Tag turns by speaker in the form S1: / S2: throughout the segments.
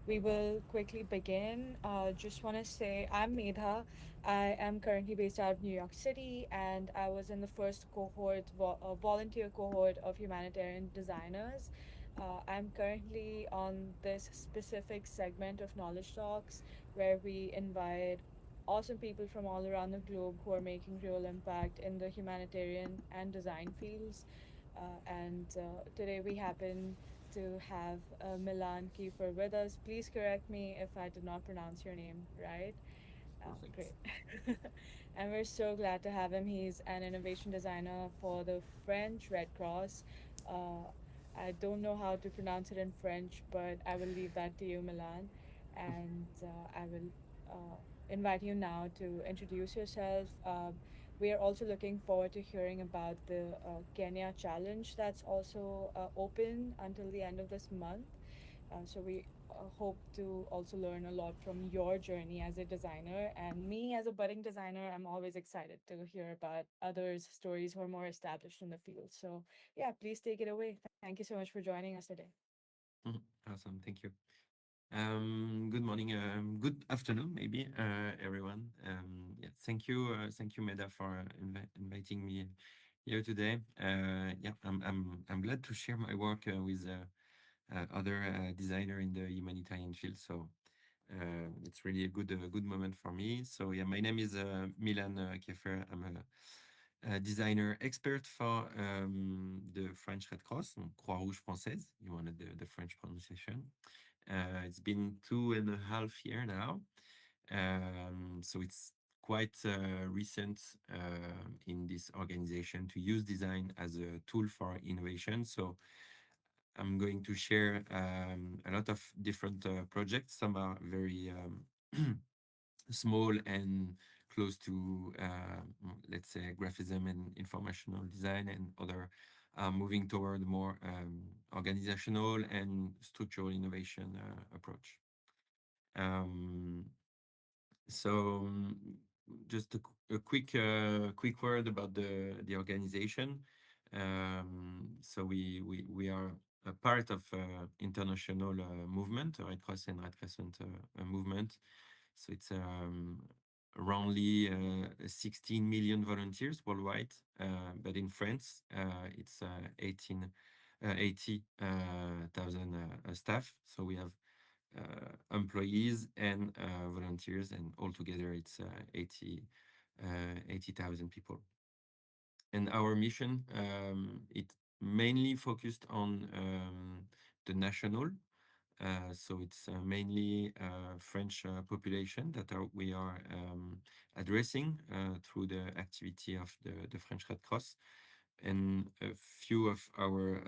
S1: We will quickly begin. Just want to say I'm Medha. I am currently based out of New York City, and I was in the first volunteer cohort of humanitarian designers. I'm currently on this specific segment of Knowledge Talks where we invite awesome people from all around the globe who are making real impact in the humanitarian and design fields. And today we happen to have Milan Kieffer with us. Please correct me if I did not pronounce your name right.
S2: Perfect.
S1: Great. And we're so glad to have him. He's an innovation designer for the French Red Cross. Uh, I don't know how to pronounce it in French, but I will leave that to you, Milan. And I will invite you now to introduce yourself. We are also looking forward to hearing about the Kenya challenge that's also open until the end of this month. So we hope to also learn a lot from your journey as a designer. And me, as a budding designer, I'm always excited to hear about others' stories who are more established in the field. So, yeah, please take it away. Thank you so much for joining us today.
S2: Mhm. Awesome. Thank you. Good morning. Good afternoon, maybe, everyone. Yeah, thank you, Meda, for inviting me here today. Yeah, I'm glad to share my work with other designer in the humanitarian field. So it's really a good moment for me. So yeah, my name is Milan Kieffer. I'm a designer expert for the French Red Cross, Croix-Rouge française. You wanted the French pronunciation. It's been 2.5 years now. So it's quite recent in this organization to use design as a tool for innovation. So I'm going to share a lot of different projects. Some are very small and close to, let's say, graphism and informational design, and other moving toward more organizational and structural innovation approach. Um, so just a quick word about the organization. So we are a part of international movement, Red Cross and Red Crescent movement. So it's aroundly 16 million volunteers worldwide, but in France, it's 80,000 staff. So we have employees and volunteers, and altogether it's 80,000 people. And our mission, it mainly focused on the national. So it's mainly French population that we are addressing through the activity of the French Red Cross. And a few of our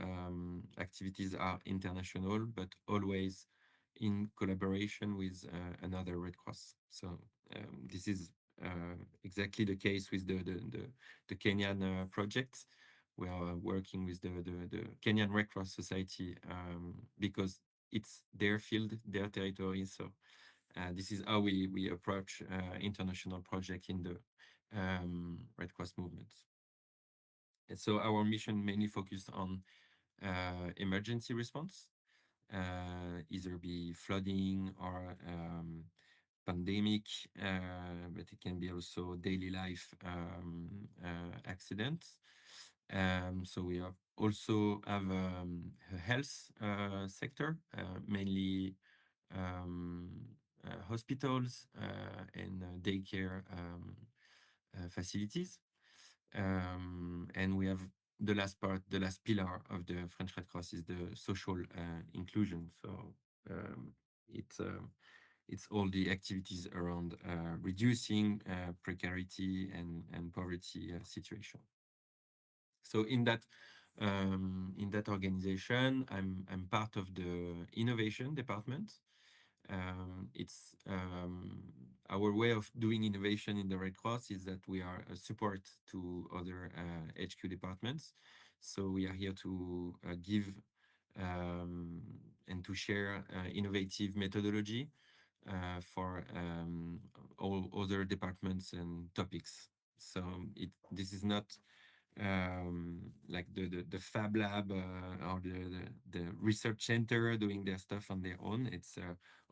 S2: activities are international, but always in collaboration with another Red Cross. So this is exactly the case with the Kenyan project. We are working with the Kenyan Red Cross Society because it's their field, their territory. So this is how we approach international project in the Red Cross movement. And so our mission mainly focused on emergency response, either be flooding or pandemic, but it can be also daily life accidents. So we have also have a health sector, mainly um, hospitals and daycare facilities. And we have the last part, the last pillar of the French Red Cross is the social inclusion. So um, it's it's all the activities around reducing precarity and poverty situation. So in that organization, I'm part of the innovation department. It's our way of doing innovation in the Red Cross is that we are a support to other HQ departments. So we are here to give um, and to share innovative methodology for all other departments and topics. So this is not like the Fab Lab or the research center doing their stuff on their own. It's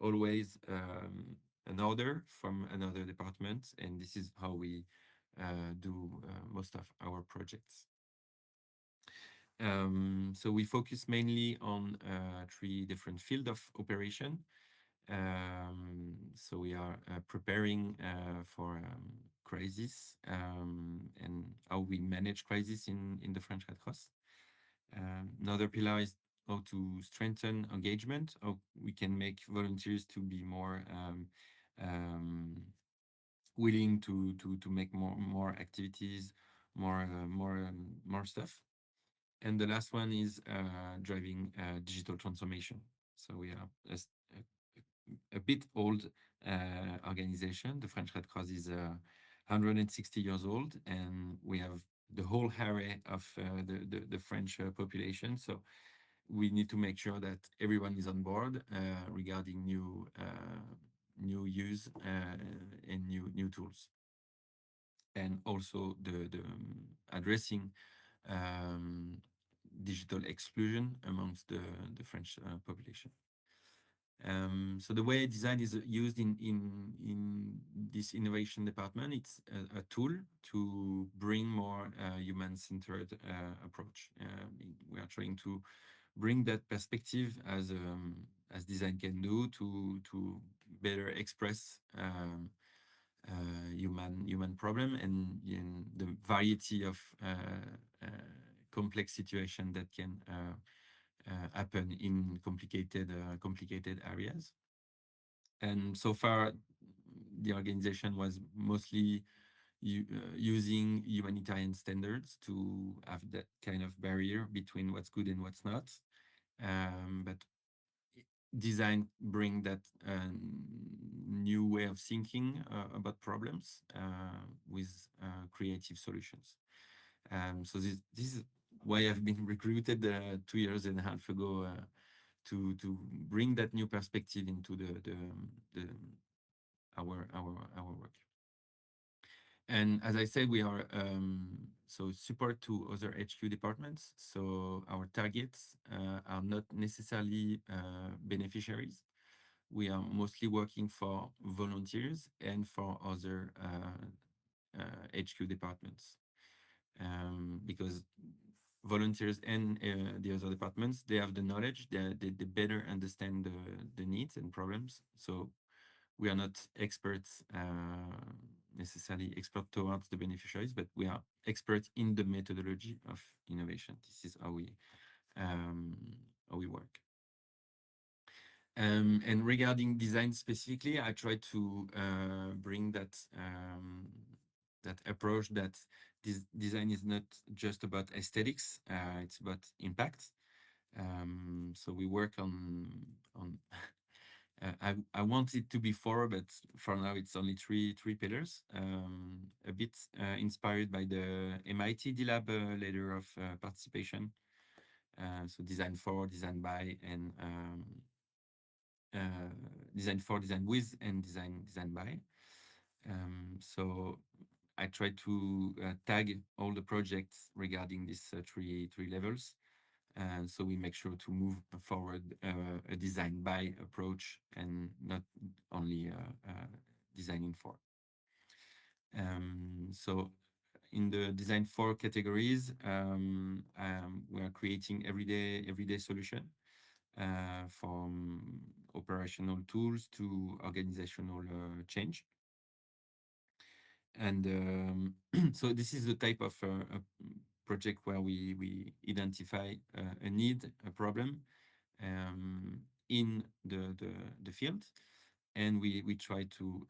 S2: always an order from another department, and this is how we do most of our projects. So we focus mainly on three different fields of operation. So we are preparing for crisis and how we manage crisis in the French Red Cross. Another pillar is how to strengthen engagement, how we can make volunteers to be more um, willing to make more activities, more stuff. And the last one is driving digital transformation. So we are a bit old organization. The French Red Cross is 160 years old, and we have the whole array of the French population. So we need to make sure that everyone is on board regarding new use and new tools, and also the addressing um, digital exclusion amongst the French population. So the way design is used in this innovation department, it's a tool to bring more human-centered approach. We are trying to bring that perspective as design can do to better express human problem and in the variety of uh, complex situation that can happen in complicated areas. And so far, the organization was mostly using humanitarian standards to have that kind of barrier between what's good and what's not. But design bring that new way of thinking about problems with creative solutions. So this is why I've been recruited 2 years and a half ago to bring that new perspective into the our work. And as I said, we are so support to other HQ departments. So our targets are not necessarily beneficiaries. We are mostly working for volunteers and for other HQ departments because volunteers and the other departments, they have the knowledge, they better understand the needs and problems. So we are not experts necessarily expert towards the beneficiaries, but we are experts in the methodology of innovation. This is um, how we work. And regarding design specifically, I try to bring that approach that this design is not just about aesthetics; it's about impact. So we work on. I want it to be four, but for now it's only three pillars. A bit inspired by the MIT D-Lab ladder of participation. So design for, design by, and design for, design with, and design by. So I try to tag all the projects regarding these three levels. And so we make sure to move forward a design by approach and not only designing for. So in the design for categories, we are creating everyday solution from operational tools to organizational change. And so this is the type of project where we identify a need, a problem in the field, and we try to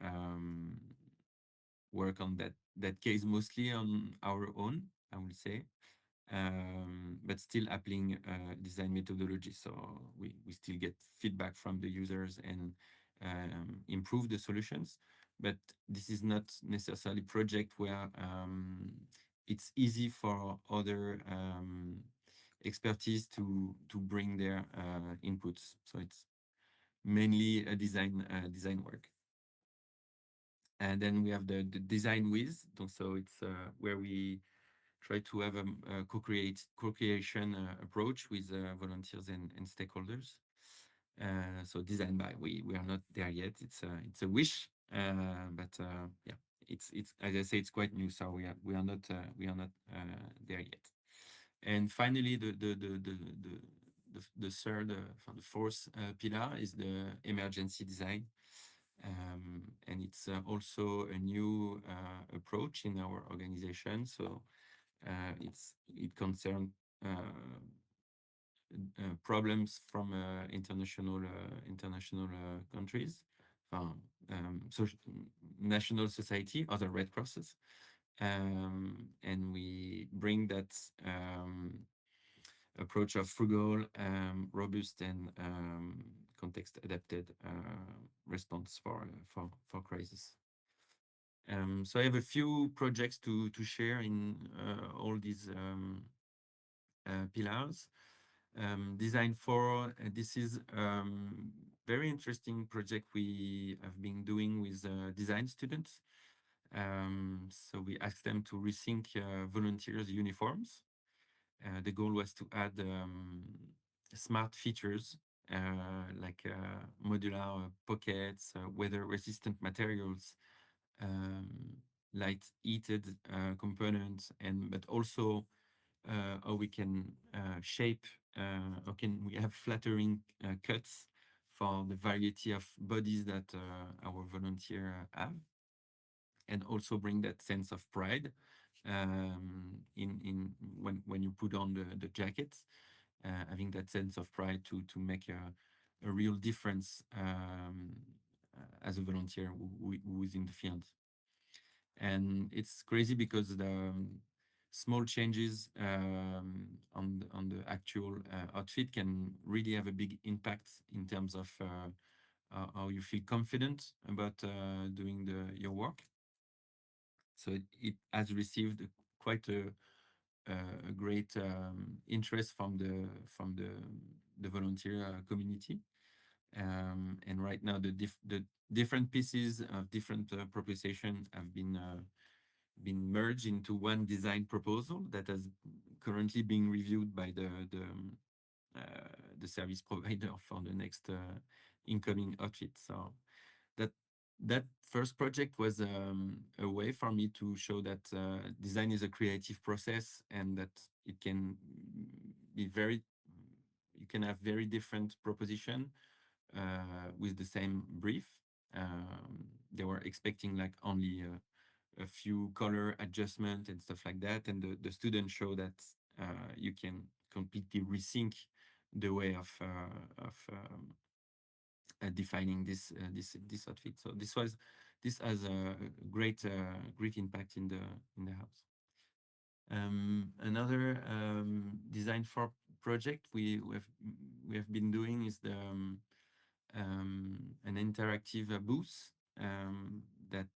S2: work on that case mostly on our own, I would say, but still applying design methodology. So we still get feedback from the users and improve the solutions. But this is not necessarily project where it's easy for other expertise to bring their inputs. So it's mainly a design work. And then we have the design with. So it's where we try to have a co-creation approach with volunteers and stakeholders. So designed by we are not there yet. It's a wish, but yeah, it's as I say, it's quite new. So we are not there yet. And finally, the third, the fourth pillar is the emergency design, and it's also a new approach in our organization. So it concerns problems from international countries, so national society, other Red Crosses, and we bring that approach of frugal, robust, and context adapted response for crisis. So I have a few projects to share in all these pillars. Design for this is very interesting project we have been doing with design students. So we asked them to rethink volunteers' uniforms. The goal was to add smart features like modular pockets, weather-resistant materials, um, light-heated components, and but also how we can shape, how can we have flattering cuts for the variety of bodies that our volunteer have, and also bring that sense of pride in when you put on the jackets, having that sense of pride to make a real difference as a volunteer who is in the field. And it's crazy because the small changes on the actual outfit can really have a big impact in terms of how you feel confident about doing your work. So it has received quite a great interest from the volunteer community. And right now, the different pieces of different proposition have been merged into one design proposal that has currently being reviewed by the service provider for the next incoming outfit. So that that first project was a way for me to show that design is a creative process, and that it can be very you can have very different proposition with the same brief. They were expecting like only a few color adjustment and stuff like that, and the students show that you can completely rethink the way of defining this outfit. So this has a great impact in the house. Another design for project we have been doing is an interactive booth that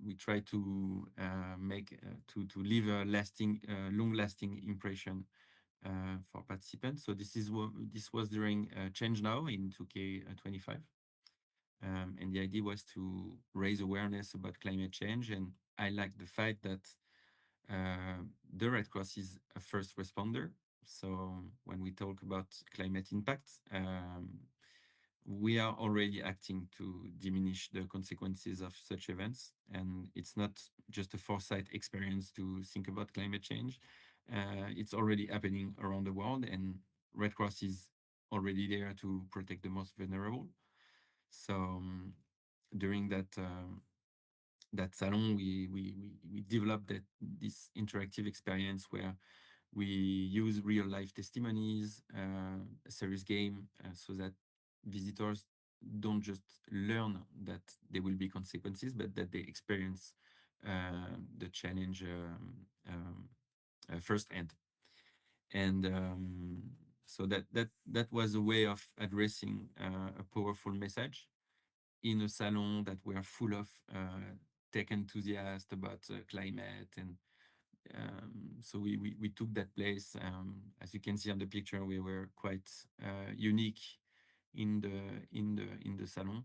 S2: we try to make to leave a long-lasting impression for participants. So this was during Change Now in 2K25, and the idea was to raise awareness about climate change. And I like the fact that the Red Cross is a first responder. So when we talk about climate impact, we are already acting to diminish the consequences of such events. And it's not just a foresight experience to think about climate change. It's already happening around the world, and Red Cross is already there to protect the most vulnerable. So during that salon, we developed this interactive experience where we use real life testimonies, a serious game, so that visitors don't just learn that there will be consequences, but that they experience the challenge firsthand. And so that was a way of addressing a powerful message in a salon that were full of tech enthusiasts about climate. And so we took that place. As you can see on the picture, we were quite unique in the salon.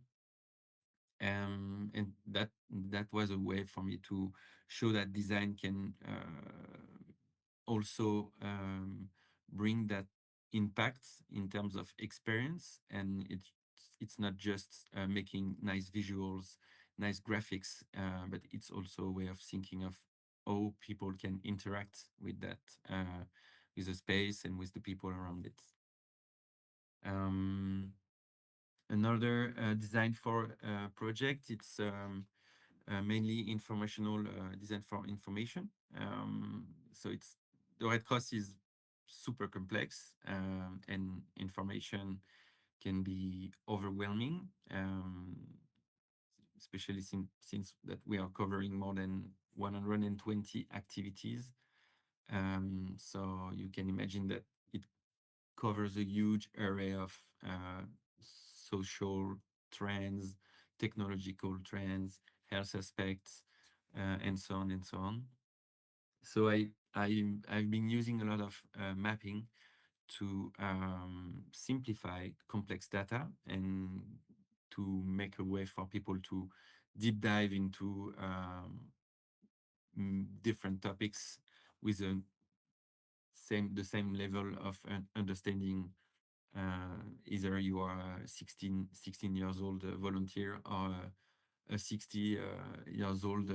S2: And that was a way for me to show that design can also bring that impact in terms of experience, and it's not just making nice visuals, nice graphics, but it's also a way of thinking of how people can interact with that, with the space and with the people around it. Um, Another design for project, it's mainly informational design for information. So it's the Red Cross is super complex, and information can be overwhelming, especially since that we are covering more than 120 activities. So you can imagine that it covers a huge array of social trends, technological trends, health aspects, and so on and so on. So I've been using a lot of mapping to simplify complex data and to make a way for people to deep dive into different topics with the same level of understanding. Either you are a 16 years old volunteer or a 60 years old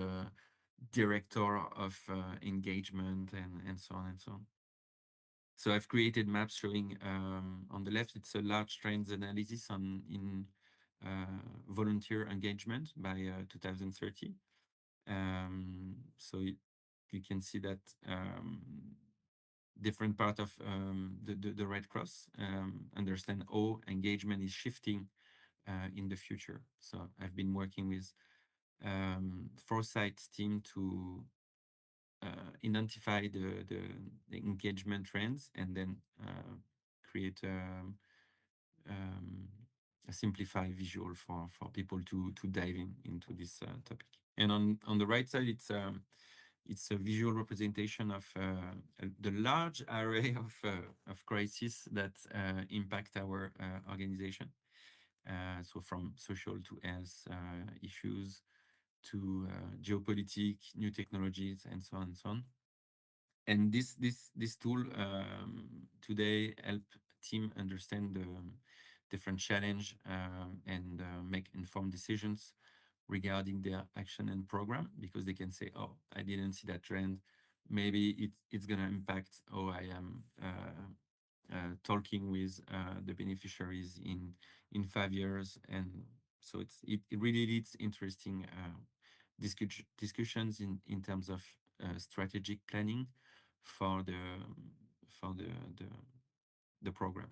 S2: director of engagement, and so on and so on. So I've created maps showing on the left, it's a large trends analysis on in volunteer engagement by 2030. So you can see that different part of the Red Cross understand how engagement is shifting in the future. So I've been working with Foresight team to identify the engagement trends and then create um, a simplified visual for people to dive into this topic. And on the right side, it's a visual representation of the large array of crises that impact our organization. So from social to health issues to geopolitics, new technologies, and so on and so on. And this tool today help team understand the different challenge and make informed decisions regarding their action and program, because they can say, oh, I didn't see that trend, maybe it's going to impact how I am talking with the beneficiaries in 5 years. And so it really leads interesting discussions in terms of strategic planning for the the program.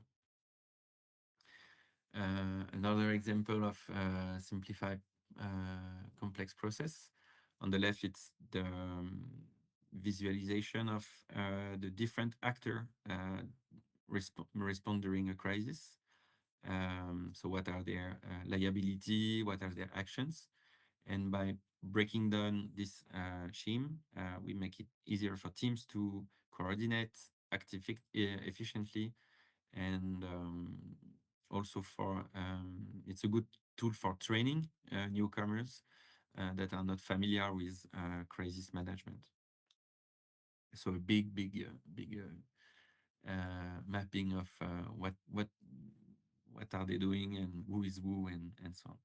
S2: Another example of simplified complex process. On the left, it's the visualization of the different actor respond during a crisis. So what are their liability? What are their actions? And by breaking down this scheme, we make it easier for teams to coordinate, act efficiently, and also for it's a good tool for training newcomers that are not familiar with crisis management. So a big mapping of what are they doing and who is who, and so on.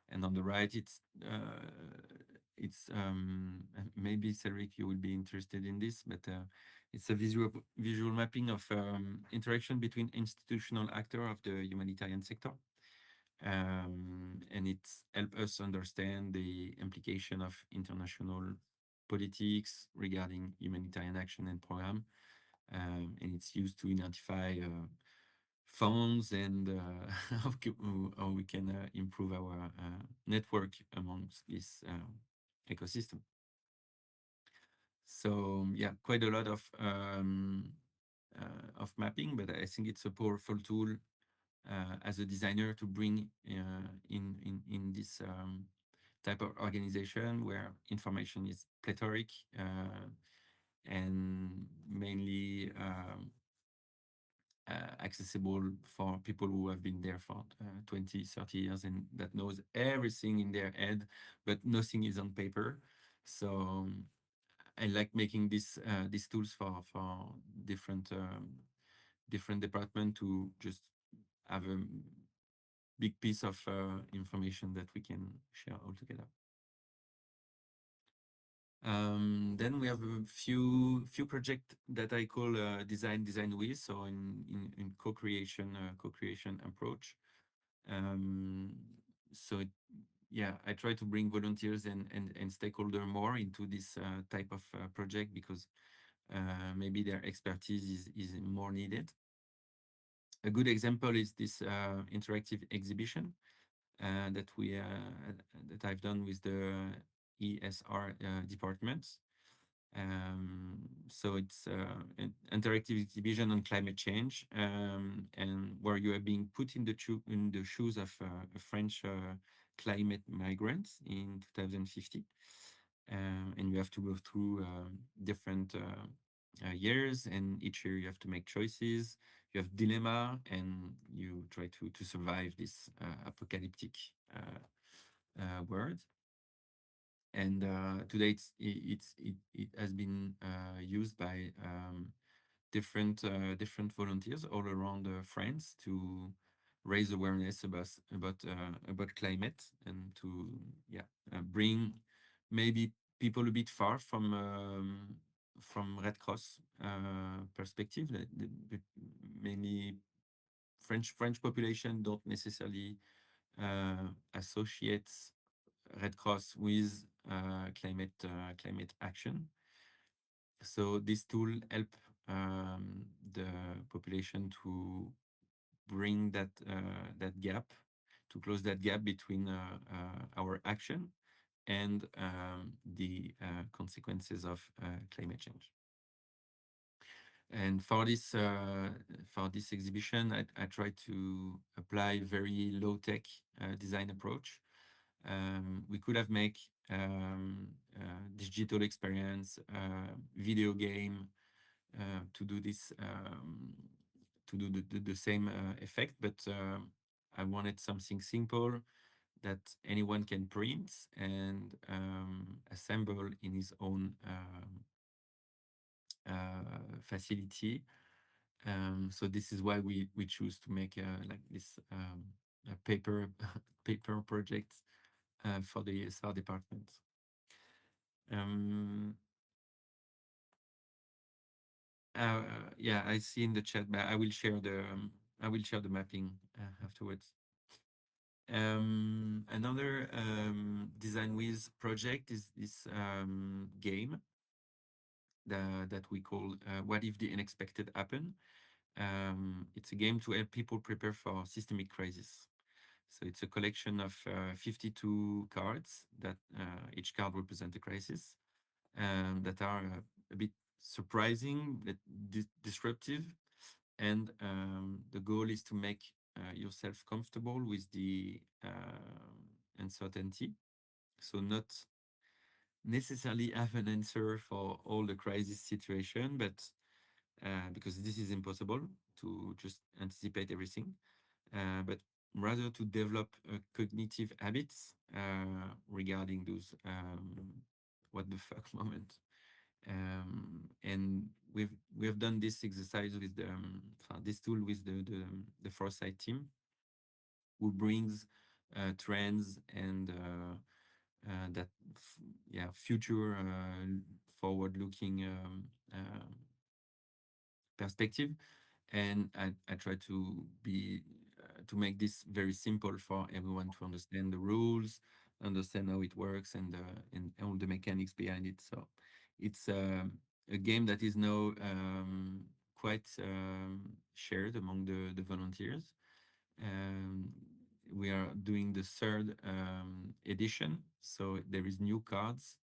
S2: And on the right, it's maybe Cedric, you will be interested in this, but it's a visual mapping of interaction between institutional actor of the humanitarian sector, and it helps us understand the implication of international politics regarding humanitarian action and program, and it's used to identify funds and how we can improve our network amongst this ecosystem. So yeah, quite a lot of mapping, but I think it's a powerful tool as a designer to bring in this type of organization where information is plethoric and mainly accessible for people who have been there for 20, 30 years and that knows everything in their head, but nothing is on paper. So I like making these tools for different different department to just have a big piece of information that we can share all together. Then we have a few projects that I call design with, so in co-creation approach. Um, so it, yeah, I try to bring volunteers and stakeholder more into this type of project because maybe their expertise is more needed. A good example is this interactive exhibition that that I've done with the ESR department. So it's an interactive exhibition on climate change, and where you are being put in the shoes of a French climate migrant in 2050, and you have to go through different years, and each year you have to make choices. You have dilemma, and you try to survive this apocalyptic world. And today it has been used by different volunteers all around France to raise awareness about climate and to bring maybe people a bit far from Red Cross perspective. Many French population don't necessarily associate Red Cross with climate action. So this tool help the population to bring that gap, to close that gap between our action and the consequences of climate change. And for this exhibition, I try to apply very low tech design approach. We could have make digital experience, video game to do this to do the same effect, but I wanted something simple that anyone can print and assemble in his own facility. So this is why we choose to make like this a paper paper project for the ESR department. Um, uh, yeah, I see in the chat, but I will share the mapping afterwards. Another design with project is this game that we call What If the Unexpected Happen? It's a game to help people prepare for systemic crisis. So it's a collection of 52 cards that each card represents a crisis that are a bit surprising, but disruptive. And the goal is to make yourself comfortable with the uncertainty. So not necessarily have an answer for all the crisis situation, but because this is impossible to just anticipate everything, but rather to develop cognitive habits regarding those what the fuck moment. And we have done this exercise with this tool with the foresight team, who brings trends and that future forward looking perspective. And I try to be to make this very simple for everyone to understand the rules, understand how it works, and all the mechanics behind it. So it's a game that is now quite shared among the volunteers. Um, we are doing the third edition, so there is new cards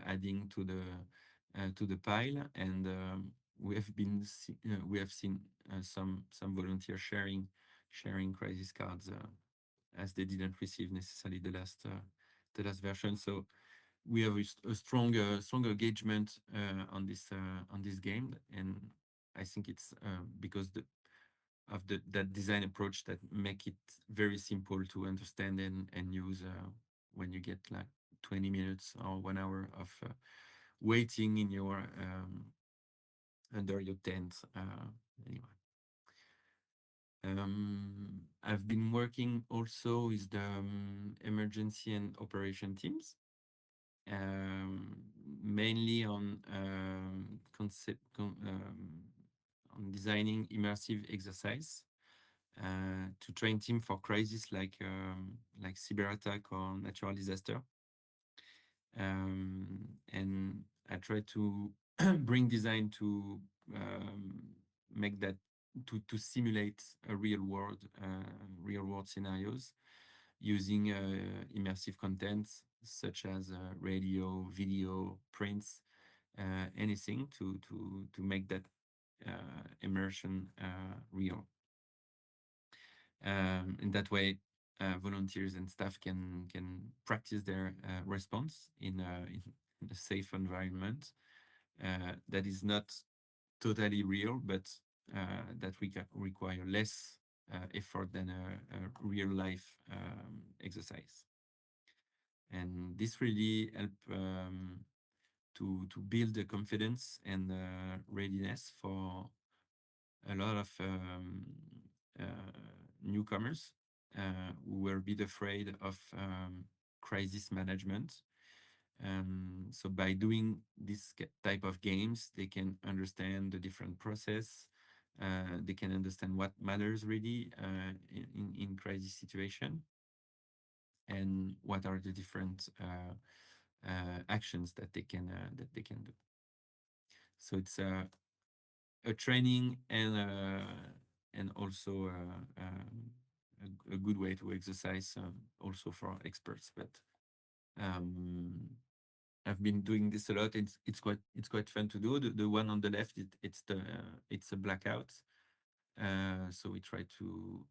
S2: adding to the pile, and we have seen some volunteers sharing crisis cards as they didn't receive necessarily the last version. So we have a stronger engagement on this game, and I think it's because that design approach that make it very simple to understand and use when you get like 20 minutes or 1 hour waiting in your under your tent. Anyway, I've been working also with the emergency and operation teams, um, mainly on designing immersive exercise to train team for crisis like cyber attack or natural disaster. And I try to bring design to make that to simulate a real world scenarios using immersive content such as radio, video, prints, anything to make that immersion real. In that way, volunteers and staff can practice their response in a safe environment that is not totally real, but that we can require less effort than a real life exercise. And this really help to build the confidence and readiness for a lot of uh, newcomers who were a bit afraid of crisis management. So by doing this type of games, they can understand the different process. They can understand what matters really in crisis situation, and what are the different actions that they can do. So it's a training and also a good way to exercise also for experts. But um, I've been doing this a lot. It's quite fun to do. The one on the left, it's a blackout. So we try to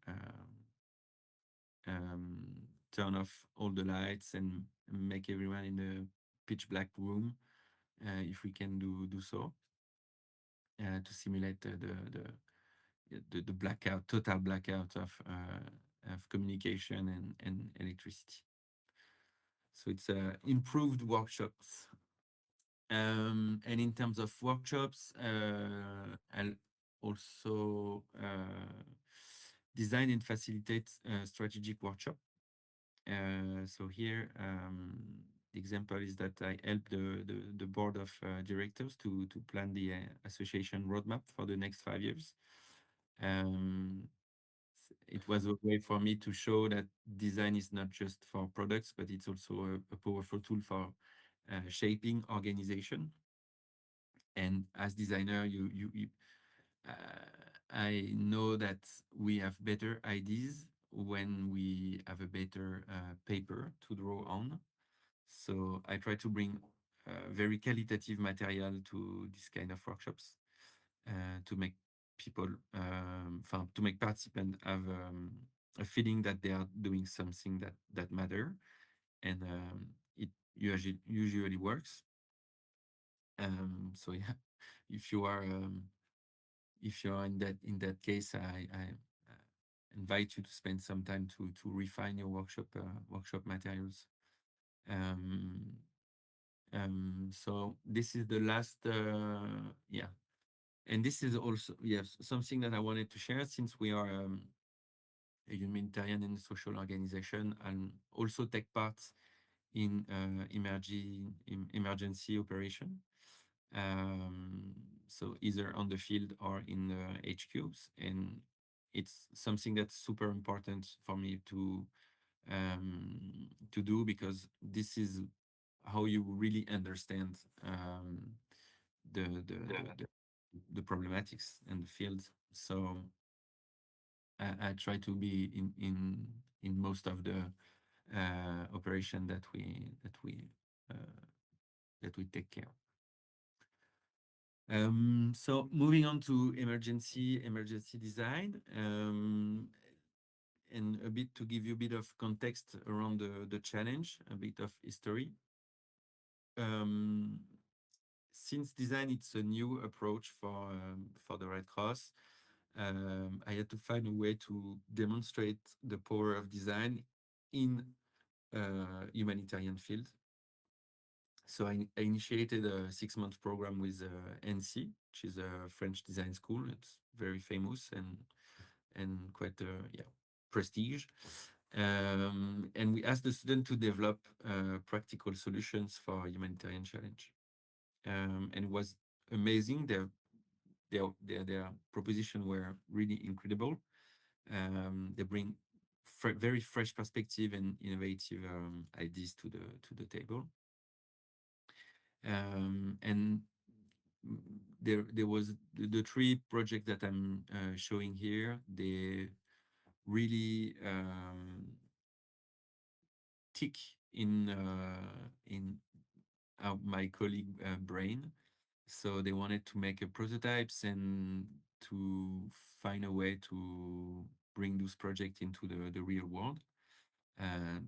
S2: turn off all the lights and make everyone in a pitch black room, if we can do so, to simulate the blackout, total blackout of communication and electricity. So it's improved workshops. And in terms of workshops, I'll also design and facilitate strategic workshop. So here, the example is that I help the board of directors to plan the association roadmap for the next 5 years. Um, it was a way for me to show that design is not just for products, but it's also a powerful tool for shaping organization. And as designer, I know that we have better ideas when we have a better paper to draw on. So I try to bring very qualitative material to this kind of workshops to make people, to make participants have a feeling that they are doing something that matter, and it usually works. So yeah, if you are in that case, I invite you to spend some time to refine your workshop materials. Um, so this is the last, yeah, and this is also, yes, something that I wanted to share, since we are a humanitarian and social organization, and also take part in emergency operation. So either on the field or in the HQs, and it's something that's super important for me to do, because this is how you really understand the, the the the the problematics in the field. So I try to be in most of the operation uh, that we take care. So moving on to emergency design, and a bit to give you a bit of context around the challenge, a bit of history. Um, since design it's a new approach for the Red Cross, I had to find a way to demonstrate the power of design in humanitarian field. So I initiated a 6 month program with ainsi, which is a French design school. It's very famous and quite yeah, prestige. And we asked the student to develop practical solutions for humanitarian challenge. And it was amazing. Their proposition were really incredible. They bring very fresh perspective and innovative ideas to the table. And there was the three projects that I'm showing here. They really tick in my colleague brain. So they wanted to make a prototypes and to find a way to bring those projects into the real world,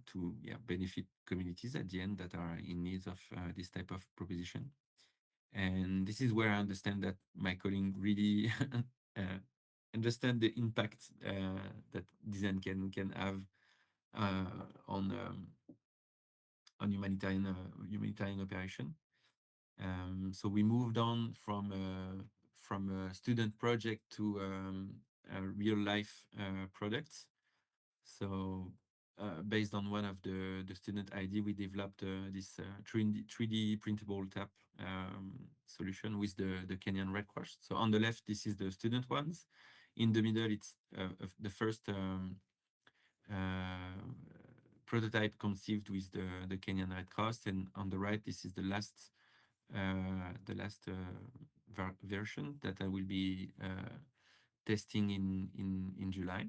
S2: to yeah, benefit communities at the end that are in need of this type of proposition. And this is where I understand that my colleague really uh, understand the impact that design can have on humanitarian operation. So we moved on from a student project to a real life product. So based on one of the student ID, we developed this 3D printable tap solution with the Kenyan Red Cross. So on the left, this is the student ones. In the middle, it's the first uh, prototype conceived with the Kenyan Red Cross, and on the right, this is the last version that I will be testing in July.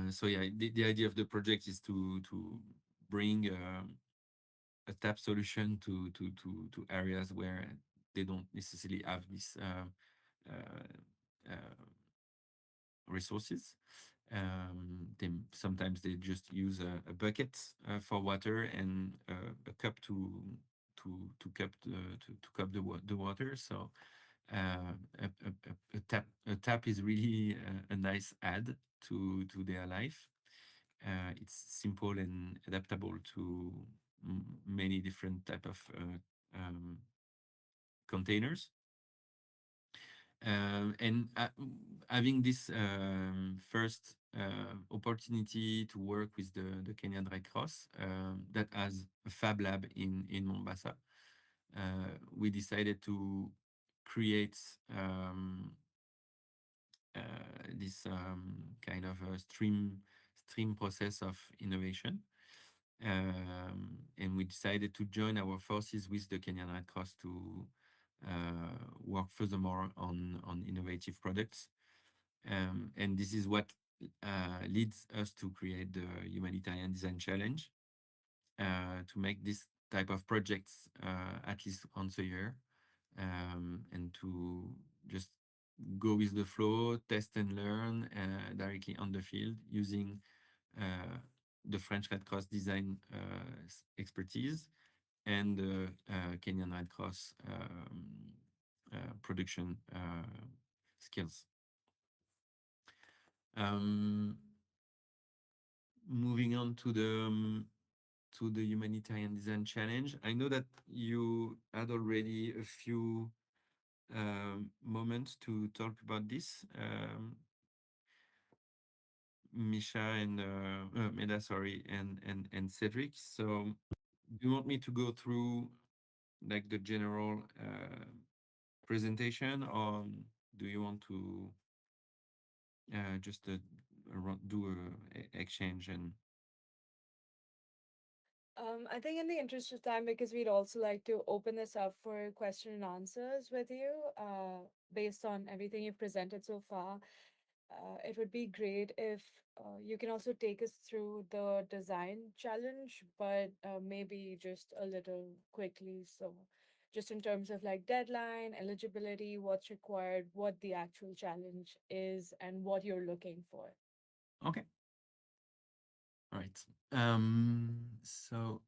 S2: So yeah, the idea of the project is to bring a tap solution to areas where they don't necessarily have this uh, resources. Sometimes they just use a bucket for water and a cup to cup the water. So a tap is really a nice add to their life. It's simple and adaptable to many different type of containers. And having this first opportunity to work with the Kenyan Red Cross that has a fab lab in Mombasa, we decided to create uh, this kind of a stream process of innovation. And we decided to join our forces with the Kenyan Red Cross to work furthermore on innovative products. And this is what leads us to create the Humanitarian Design Challenge, to make this type of projects at least once a year, and to just go with the flow, test and learn directly on the field using uh, the French Red Cross design expertise and the Kenyan Red Cross production skills. Um, Moving on to the Humanitarian Design Challenge, I know that you had already a few moments to talk about this, Misha and Meda, sorry, and Cedric. So, do you want me to go through like the general presentation, or do you want to just do a exchange and
S1: I think in the interest of time, because we'd also like to open this up for question and answers with you, based on everything you've presented so far. It would be great if you can also take us through the design challenge, but maybe just a little quickly. So, just in terms of like deadline, eligibility, what's required, what the actual challenge is, and what you're looking for.
S2: okay, all right. So,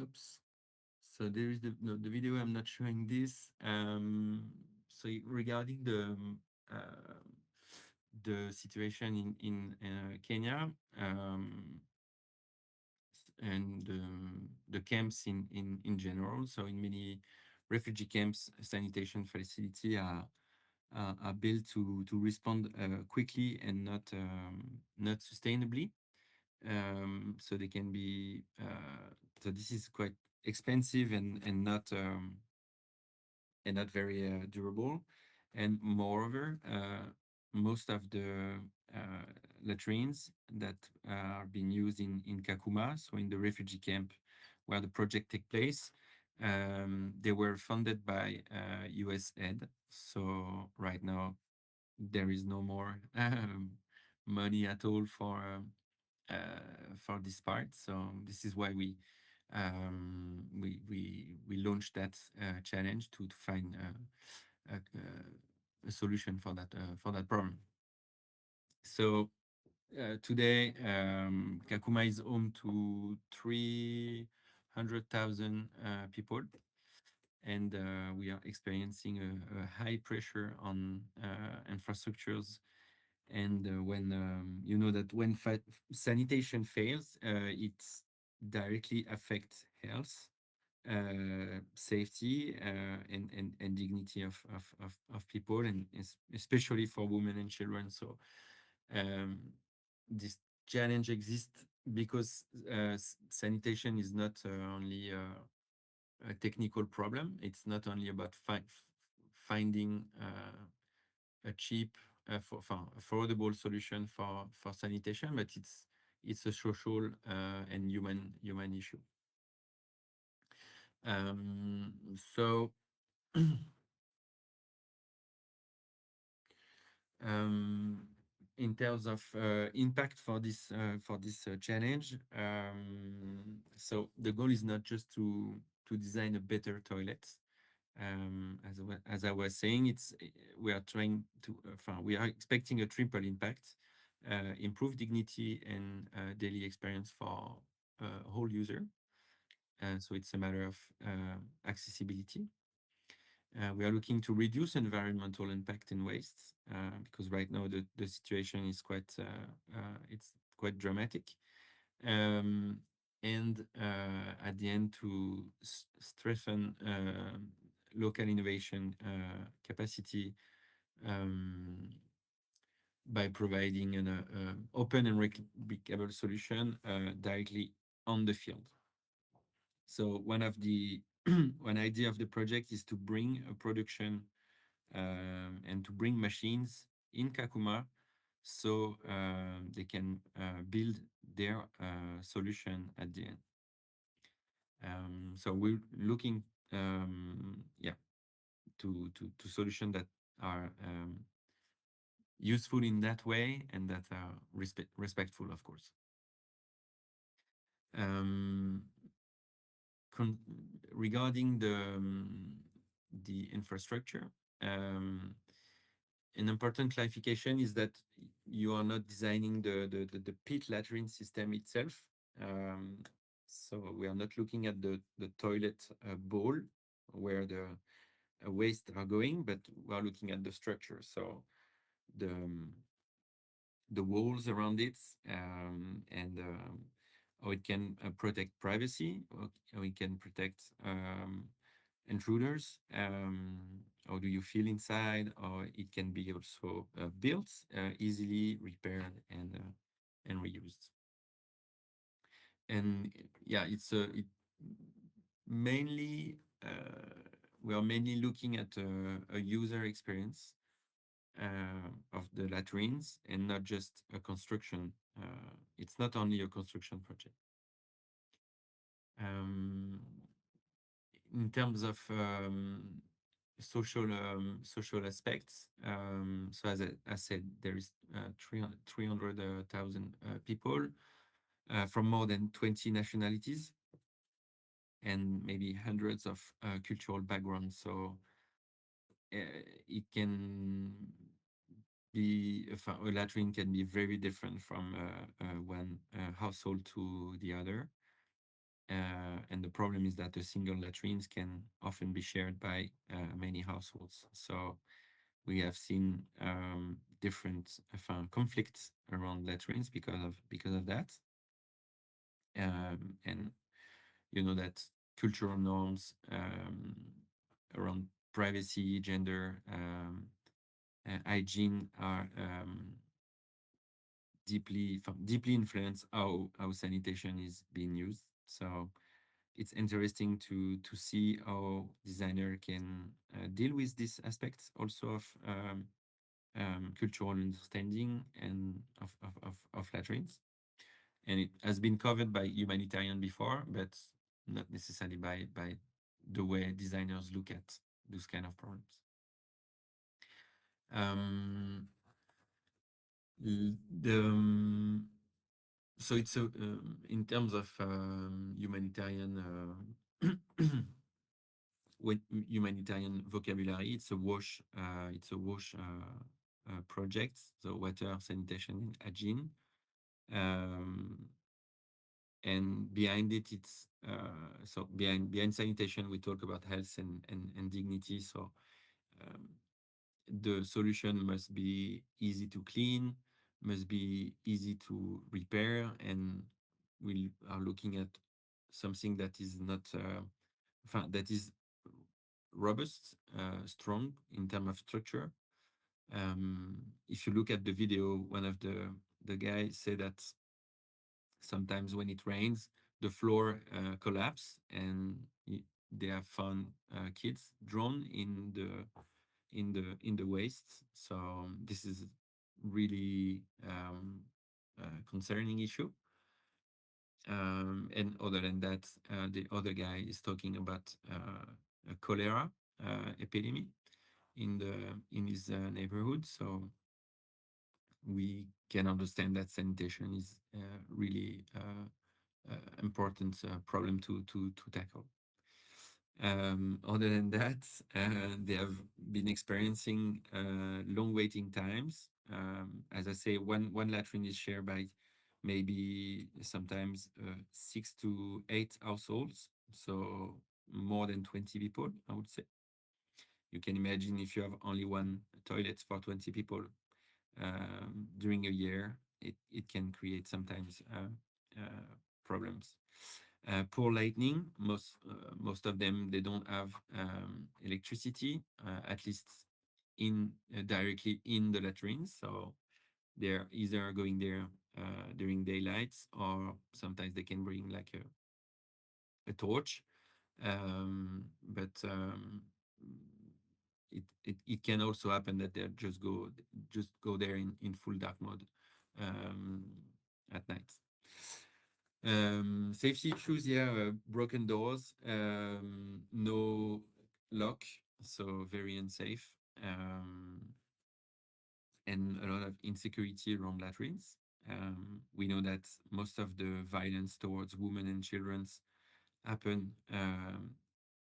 S2: oops. So there is the video. I'm not showing this. So regarding uh, the situation in Kenya, and the camps in general. So in many refugee camps, sanitation facility are built to respond quickly and not sustainably. So they can be so this is quite expensive and not very durable. And moreover, most of the latrines that are being used in Kakuma, so in the refugee camp where the project take place, they were funded by US aid. So right now there is no more money at all for this part. So this is why we launched that challenge to find a solution for that problem. So today, Kakuma is home to 300,000 people, and we are experiencing a high pressure on infrastructures. And when you know that when sanitation fails, it directly affects health, safety, and dignity of people, and especially for women and children. So um, this challenge exists because sanitation is not only a technical problem. It's not only about finding a cheap, affordable solution for sanitation, but it's a social and human issue. So um, in terms of impact for this challenge, so the goal is not just to design a better toilet. As I was saying, we are trying to we are expecting a triple impact: improve dignity and daily experience for whole user. So it's a matter of accessibility. We are looking to reduce environmental impact and waste because right now the situation is it's quite dramatic. Um, and at the end to strengthen local innovation capacity um, by providing an open and replicable solution directly on the field. So one of the one idea of the project is to bring a production and to bring machines in Kakuma so they can build their solution at the end. So we're looking, yeah, to solutions that are useful in that way and that are respectful, of course. Um, con Regarding the infrastructure, um, an important clarification is that you are not designing the pit latrine system itself. Um, so we are not looking at the toilet bowl where the waste are going, but we are looking at the structure. So the walls around it and how it can protect privacy, how it can protect intruders. How do you feel inside? Or it can be also built easily, repaired, and reused. And yeah, it mainly we are mainly looking at a user experience of the latrines and not just a construction. It's not only a construction project. Um, in terms of social aspects, so as I said, there is 300,000 people from more than 20 nationalities and maybe hundreds of cultural backgrounds. So it can be a latrine can be very different from one household to the other. And the problem is that the single latrines can often be shared by many households. So we have seen different conflicts around latrines because of that. And you know that cultural norms around privacy, gender, hygiene are deeply influence how sanitation is being used. So it's interesting to see how designer can deal with these aspects also of cultural understanding and of latrines. And it has been covered by humanitarian before, but not necessarily by the way designers look at those kind of problems. Um, the so it's a in terms of humanitarian humanitarian vocabulary, it's a wash project, so water sanitation and hygiene. Um, and behind it, it's so behind sanitation, we talk about health and dignity. So um, the solution must be easy to clean, must be easy to repair, and we are looking at something that is not that is robust, strong in terms of structure. If you look at the video, one of the guys said that sometimes when it rains, the floor collapse, and they have found kids drowned in the waste. So this is really concerning issue. And other than that, the other guy is talking about a cholera epidemic in his neighborhood. So we can understand that sanitation is really important problem to tackle. Other than that, they have been experiencing long waiting times. As I say, one latrine is shared by maybe sometimes 6 to 8 households, so more than 20 people, I would say. You can imagine if you have only one toilet for 20 people during a year, it can create sometimes problems. Poor lighting, most of them, they don't have electricity, at least in directly in the latrines. So they're either going there during daylights, or sometimes they can bring like a torch. But it can also happen that they just go there in full dark mode um, at night. Safety issues, yeah, broken doors, no lock, so very unsafe, and a lot of insecurity around latrines. We know that most of the violence towards women and children happen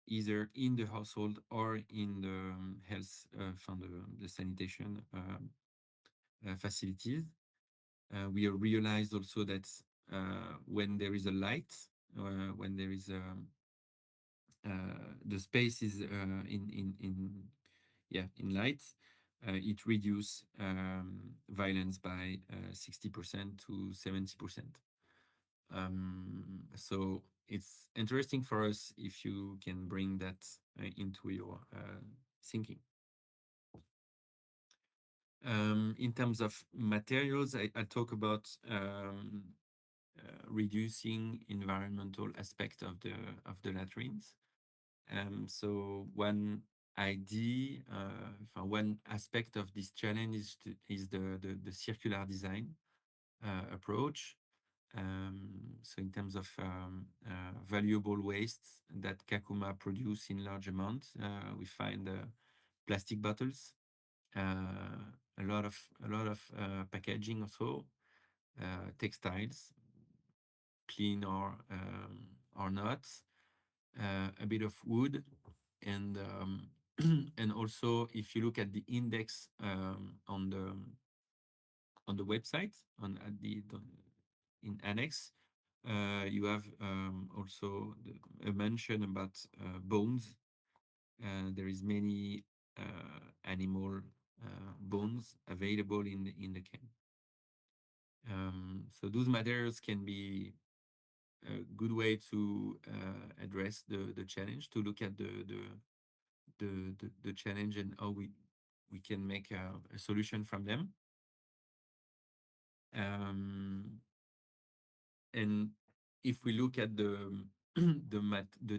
S2: either in the household or in the health from the sanitation facilities. We realized also that when there is a light, when there is the space is in light, it reduce violence by 60% to 70%. So it's interesting for us if you can bring that into your thinking. In terms of materials, I talk about reducing environmental aspect of the latrines. So one idea, one aspect of this challenge is the circular design approach. So in terms of valuable wastes that Kakuma produce in large amounts, we find plastic bottles, a lot of packaging also, textiles, clean or not, a bit of wood, and and also if you look at the index on the website at the in annex, you have also a mention about bones. There is many animal bones available in the camp. So those materials can be a good way to address the challenge, to look at the challenge and how we can make a solution from them. Um, and if we look at the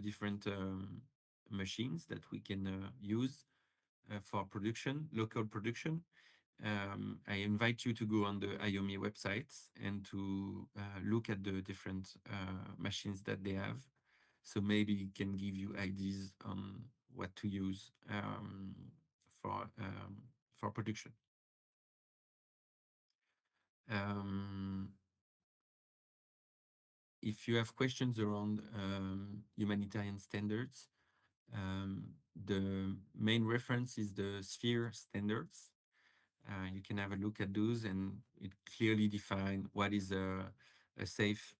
S2: different machines that we can use for production, local production, I invite you to go on the IOMI website and to look at the different machines that they have. So maybe it can give you ideas on what to use for production. Um, if you have questions around humanitarian standards, the main reference is the sphere standards. You can have a look at those, and it clearly define what is a safe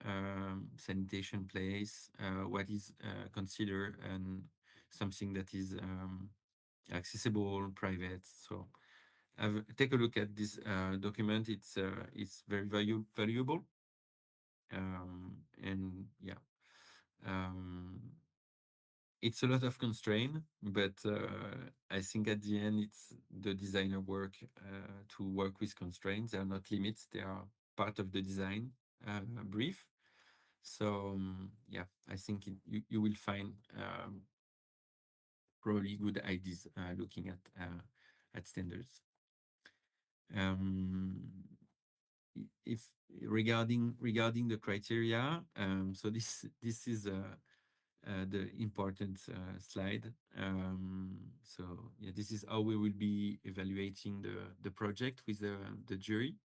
S2: sanitation place, what is considered and something that is accessible, private. So take a look at this document. It's very valuable, and yeah. Um, it's a lot of constraint, but I think at the end it's the designer work to work with constraints. They are not limits; they are part of the design brief. So yeah, I think you will find probably good ideas looking at standards. Um, if regarding the criteria, so this is the important slide. So yeah, this is how we will be evaluating the project with the jury.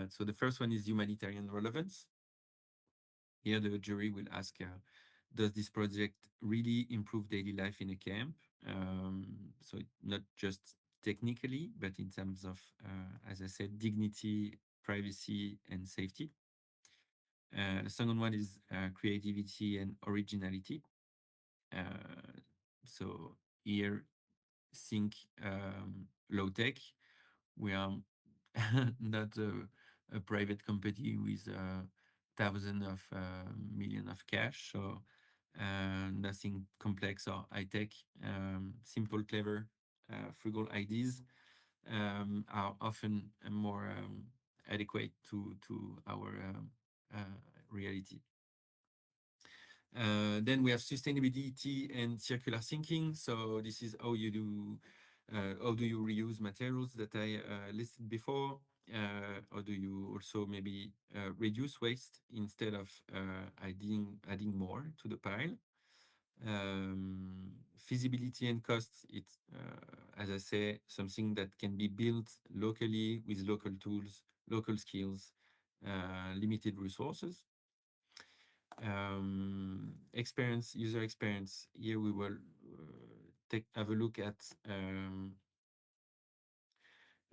S2: So the first one is humanitarian relevance. Here the jury will ask, does this project really improve daily life in a camp? So not just technically, but in terms of, as I said, dignity, privacy, and safety. The second one is creativity and originality. Uh, so here, think low tech. We are not a private company with thousands of million of cash. So nothing complex or high tech. Simple, clever, frugal ideas are often more adequate to our reality. Then we have sustainability and circular thinking. So this is how do you reuse materials that I listed before? Or do you also maybe reduce waste instead of adding more to the pile? Feasibility and cost, it's, as I say, something that can be built locally with local tools, local skills, limited resources. User experience. Here we will have a look at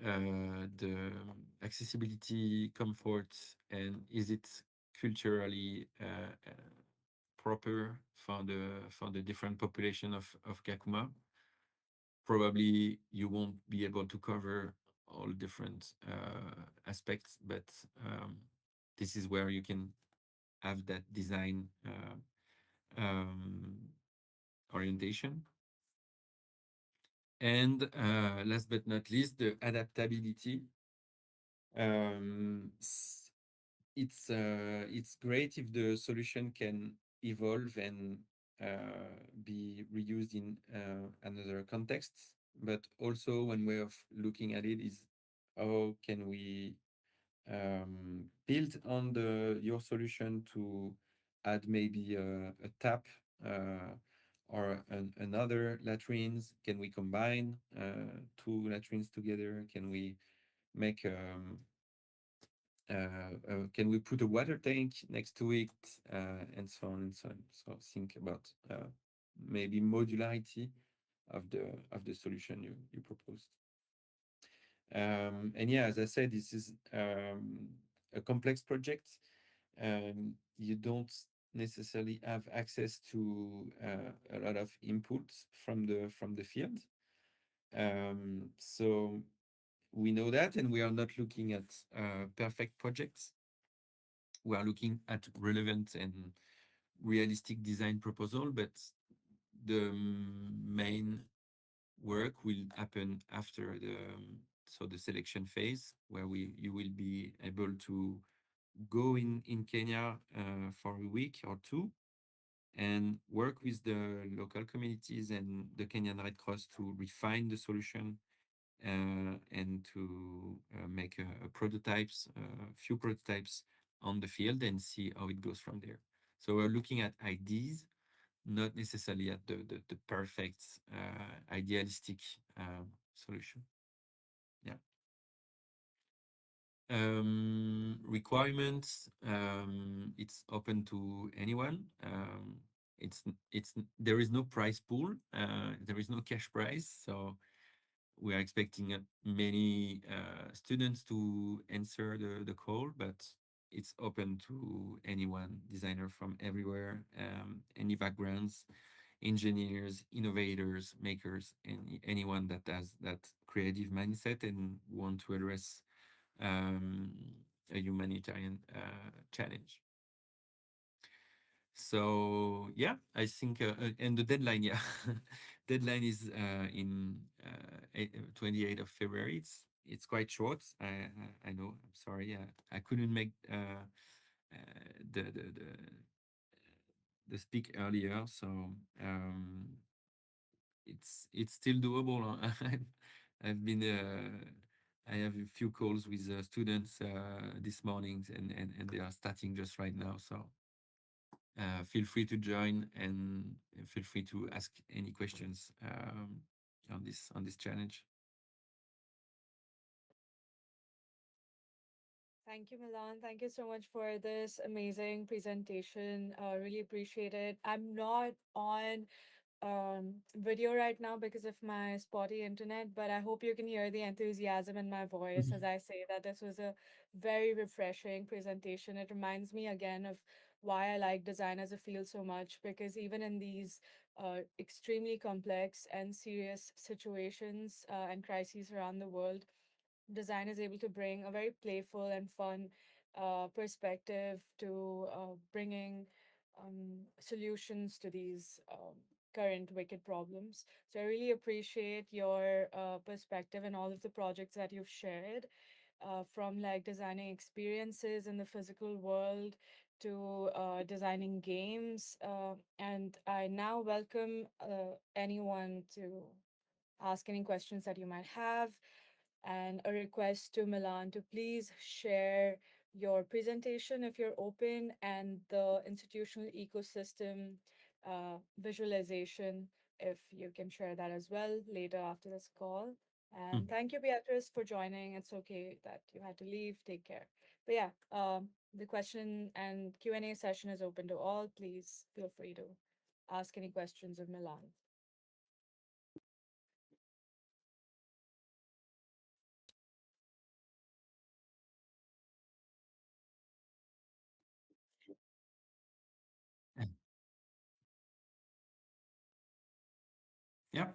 S2: the accessibility, comfort, and is it culturally proper for the different population of Kakuma. Probably you won't be able to cover all different aspects, but this is where you can have that design orientation. And last but not least, the adaptability. Um, it's great if the solution can evolve and be reused in another context, but also one way of looking at it is how can we build on your solution to add maybe a tap or another latrines? Can we combine two latrines together? Can we make can we put a water tank next to it, and so on and so on. So think about maybe modularity of the solution you proposed. And yeah, as I said, this is a complex project. You don't necessarily have access to a lot of inputs from the field. So we know that, and we are not looking at perfect projects. We are looking at relevant and realistic design proposal, but the main work will happen after the selection phase, where we you will be able to go in Kenya for a week or two and work with the local communities and the Kenyan Red Cross to refine the solution and to make a prototypes, few prototypes on the field and see how it goes from there. So we're looking at ideas, not necessarily at the perfect idealistic solution. Yeah. Requirements, it's open to anyone. There is no prize pool, there is no cash prize, so we are expecting many students to answer the call, but it's open to anyone, designer from everywhere, any backgrounds, engineers, innovators, makers, and anyone that has that creative mindset and want to address um, a humanitarian challenge. So yeah, I think and the deadline, yeah, deadline is in 28th of February. It's quite short. I know. I'm sorry. I couldn't make the the speak earlier, so it's still doable. I've been I have a few calls with students this morning, and they are starting just right now. So feel free to join and feel free to ask any questions on this challenge.
S1: Thank you, Milan. Thank you so much for this amazing presentation. Really appreciate it. I'm not on video right now because of my spotty internet, but I hope you can hear the enthusiasm in my voice as I say that this was a very refreshing presentation. It reminds me again of why I like design as a field so much, because even in these extremely complex and serious situations and crises around the world, design is able to bring a very playful and fun perspective to bringing solutions to these current wicked problems. So I really appreciate your perspective and all of the projects that you've shared, from like designing experiences in the physical world to designing games. And I now welcome anyone to ask any questions that you might have, and a request to Milan to please share your presentation if you're open, and the institutional ecosystem visualization if you can share that as well later after this call. And
S2: Mhm.
S1: thank you, Beatrice, for joining. It's okay that you had to leave. Take care. But yeah, the question and Q&A session is open to all. Please feel free to ask any questions of Milan.
S2: Yeah.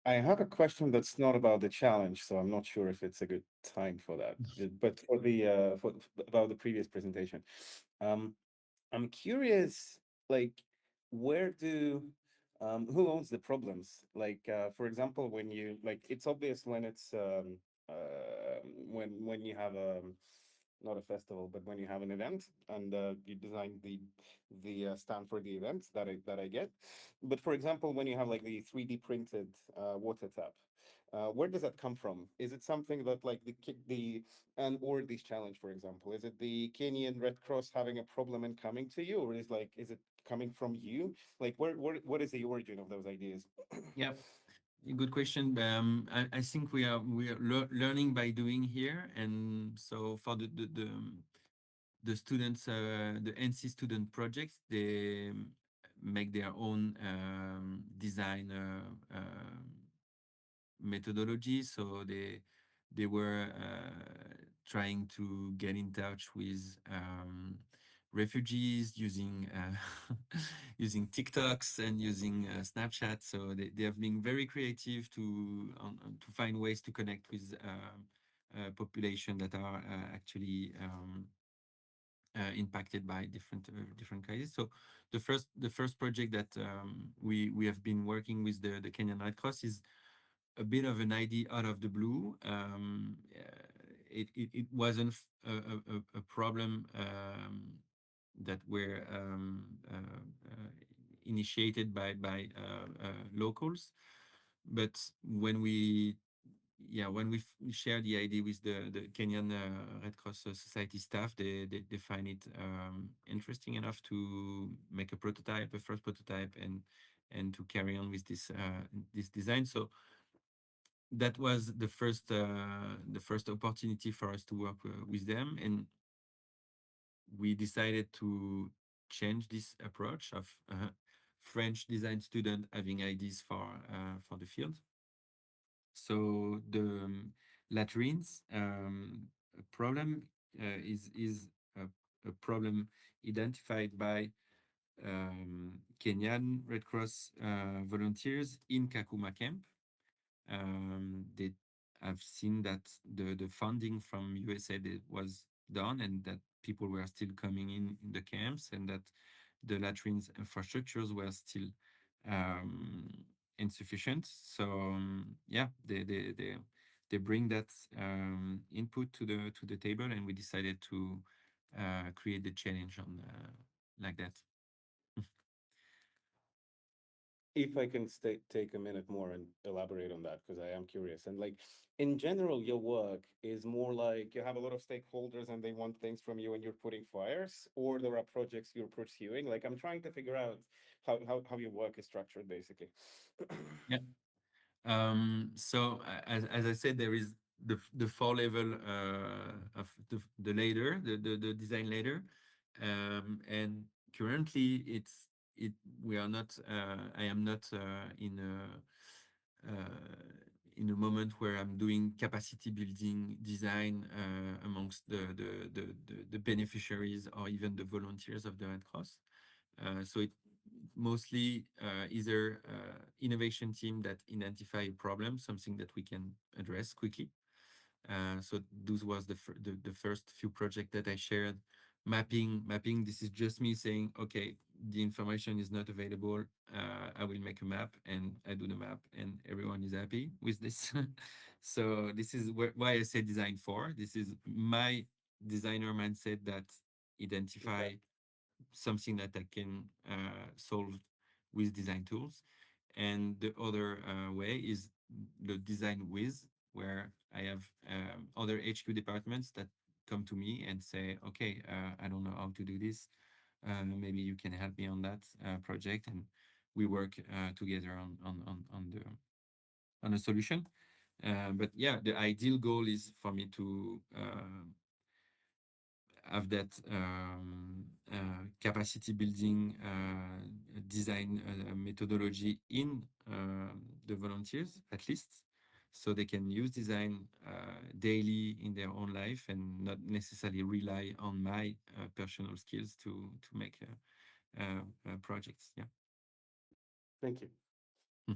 S3: I have a question that's not about the challenge, so I'm not sure if it's a good time for that. But for the about the previous presentation, um, I'm curious, like, where do who owns the problems? Like, for example, when you like, it's obvious when it's when you have a not a festival, but when you have an event and you design the stand for the event that I get. But for example, when you have like the 3D printed water tap, where does that come from? Is it something that like the and or this challenge, for example, is it the Kenyan Red Cross having a problem and coming to you, or is it coming from you? Like, what is the origin of those ideas?
S2: Yeah. Good question. I think we are learning by doing here, and so for the students, the NC student projects, they make their own design methodology. So they were trying to get in touch with refugees using using TikToks and using Snapchat. So they have been very creative to find ways to connect with population that are actually impacted by different crises. So the first project that we have been working with the Kenyan Red Cross is a bit of an idea out of the blue. It wasn't a problem that were initiated by locals, but when we share the idea with the Kenyan Red Cross Society staff, they find it interesting enough to make a first prototype, and to carry on with this design. So that was the first opportunity for us to work with them, and we decided to change this approach of French design student having ideas for the field. So the latrines problem is a problem identified by Kenyan Red Cross volunteers in Kakuma camp. They have seen that the funding from USA that was done, and that people were still coming in the camps, and that the latrines infrastructures were still um, insufficient. So yeah, they bring that input to the table, and we decided to create the challenge on like that.
S3: If I can take a minute more and elaborate on that, because I am curious. And like in general, your work is more like you have a lot of stakeholders and they want things from you and you're putting fires, or there are projects you're pursuing. Like I'm trying to figure out how your work is structured, basically.
S2: Yeah. So as I said, there is the four level of the ladder, the design ladder, and currently it we are not. I am not in a moment where I'm doing capacity building design amongst the beneficiaries or even the volunteers of the Red Cross. So it mostly either innovation team that identify a problem, something that we can address quickly. So those was the first few projects that I shared. Mapping. This is just me saying, okay, the information is not available. I will make a map, and I do the map, and everyone is happy with this. So this is why I say design for. This is my designer mindset that
S3: Okay.
S2: identify something that I can solve with design tools. And the other way is the design with, where I have other HQ departments that come to me and say, okay, I don't know how to do this. Maybe you can help me on that project, and we work together on a solution. But yeah, the ideal goal is for me to have that capacity building design methodology in the volunteers, at least, so they can use design daily in their own life and not necessarily rely on my personal skills to make projects. Yeah.
S3: Thank you.
S2: Hmm.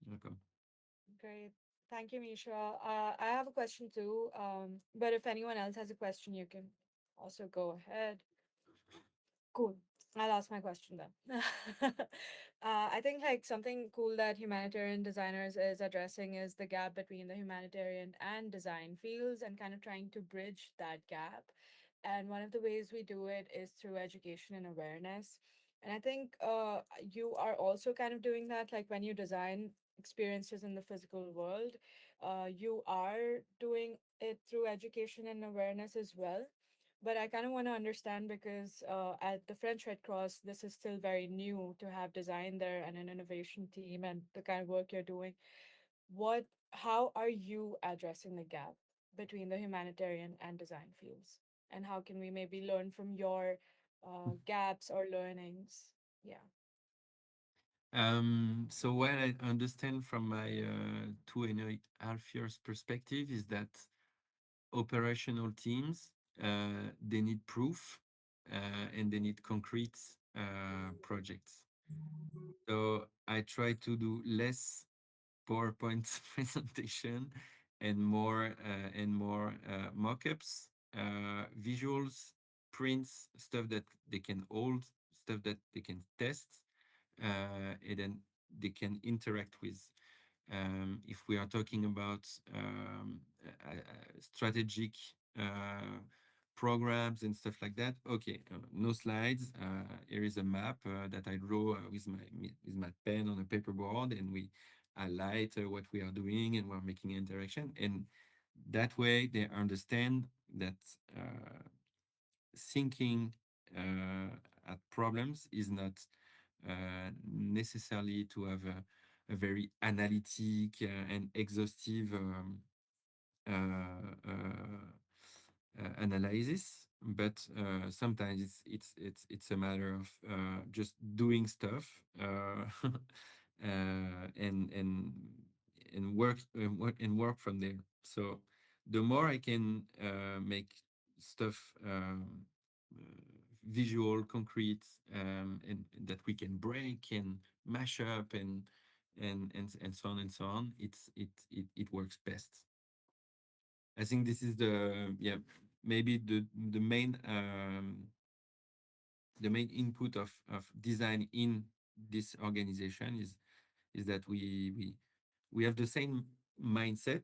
S2: Welcome.
S1: Great. Thank you, Misha. I have a question too. But if anyone else has a question, you can also go ahead. Cool. I'll ask my question then. I think like something cool that humanitarian designers is addressing is the gap between the humanitarian and design fields and kind of trying to bridge that gap. And one of the ways we do it is through education and awareness. And I think you are also kind of doing that, like when you design experiences in the physical world, you are doing it through education and awareness as well. But I kind of want to understand because at the French Red Cross, this is still very new to have design there and an innovation team and the kind of work you're doing. How are you addressing the gap between the humanitarian and design fields? And how can we maybe learn from your gaps or learnings? Yeah.
S2: So what I understand from my 2.5 years perspective is that operational teams they need proof and they need concrete projects. So I try to do less PowerPoint presentation and more mock-ups, visuals, prints, stuff that they can hold, stuff that they can test, and then they can interact with. If we are talking about strategic uh, programs and stuff like that, okay, no slides. Here is a map that I draw with my pen on a paperboard, and we highlight what we are doing, and we're making interaction. And that way, they understand that thinking at problems is not necessarily to have a very analytic and exhaustive analysis, but sometimes it's a matter of just doing stuff and work from there. So the more I can make stuff uh, visual, concrete, and that we can break and mash up and so on and so on, it works best. I think this is maybe the main input of design in this organization is that we have the same mindset,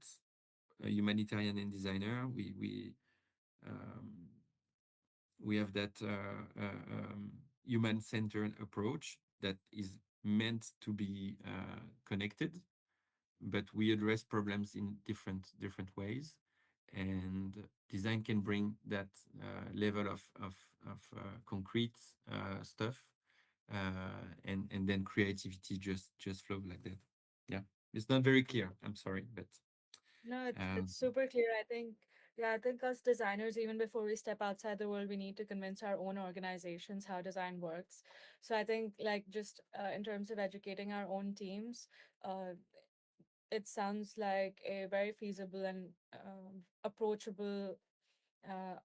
S2: humanitarian and designer. Um, we have that human-centered approach that is meant to be connected, but we address problems in different ways, and design can bring that level of concrete stuff, and then creativity just flow like that. Yeah, it's not very clear. I'm sorry, but
S1: No,
S2: um,
S1: it's super clear. I think, yeah, I think us designers, even before we step outside the world, we need to convince our own organizations how design works. So I think, like, just in terms of educating our own teams, uh, it sounds like a very feasible and approachable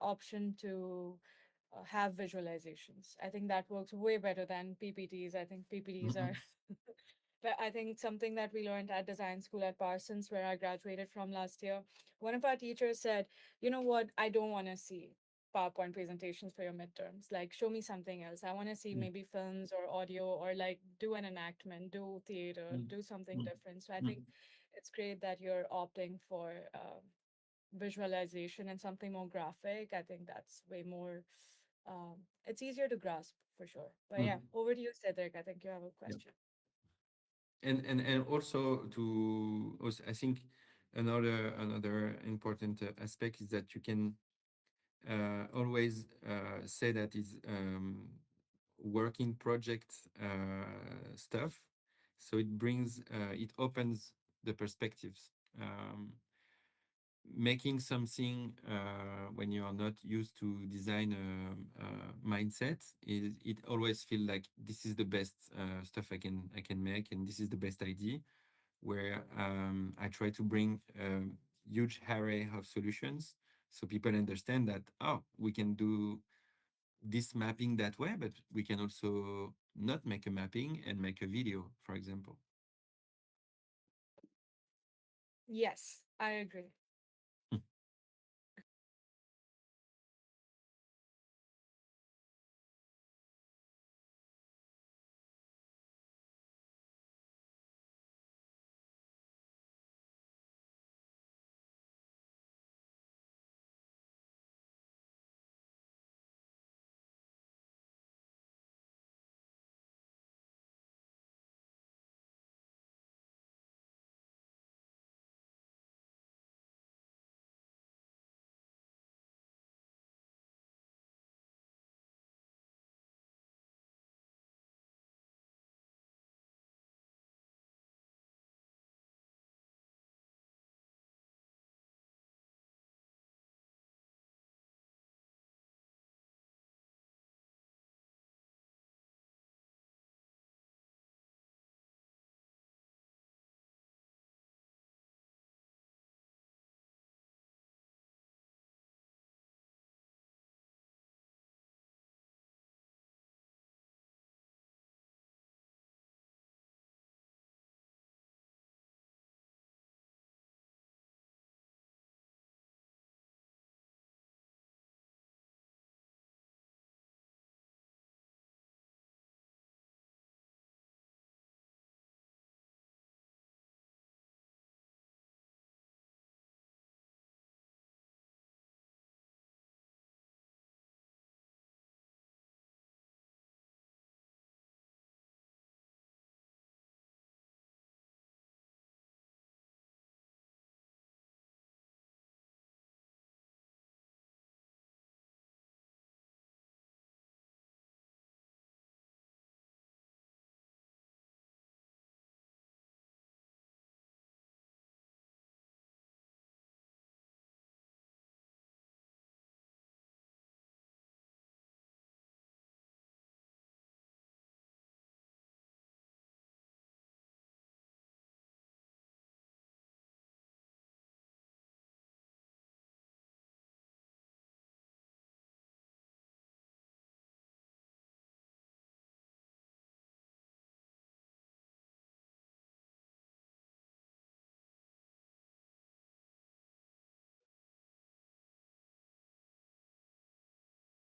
S1: option to have visualizations. I think that works way better than PPTs. I think PPTs are,
S2: mhm,
S1: but I think something that we learned at design school at Parsons, where I graduated from last year, one of our teachers said, "You know what? I don't want to see PowerPoint presentations for your midterms. Like, show me something else. I want to see
S2: mm,
S1: maybe films or audio or like do an enactment, do theater,
S2: mm,
S1: do something
S2: mm,
S1: different." So I
S2: mm,
S1: think it's great that you're opting for visualization and something more graphic. I think that's way more, it's easier to grasp for sure. But yeah,
S2: mm,
S1: over to you, Cedric. I think you have a
S2: yeah.
S1: question.
S2: And also I think another important aspect is that you can always say that is working project stuff. So it opens the perspectives. Making something when you are not used to design mindset, it always feel like this is the best stuff I can make, and this is the best idea. Where I try to bring a huge array of solutions, so people understand that, oh, we can do this mapping that way, but we can also not make a mapping and make a video, for example.
S1: Yes, I agree.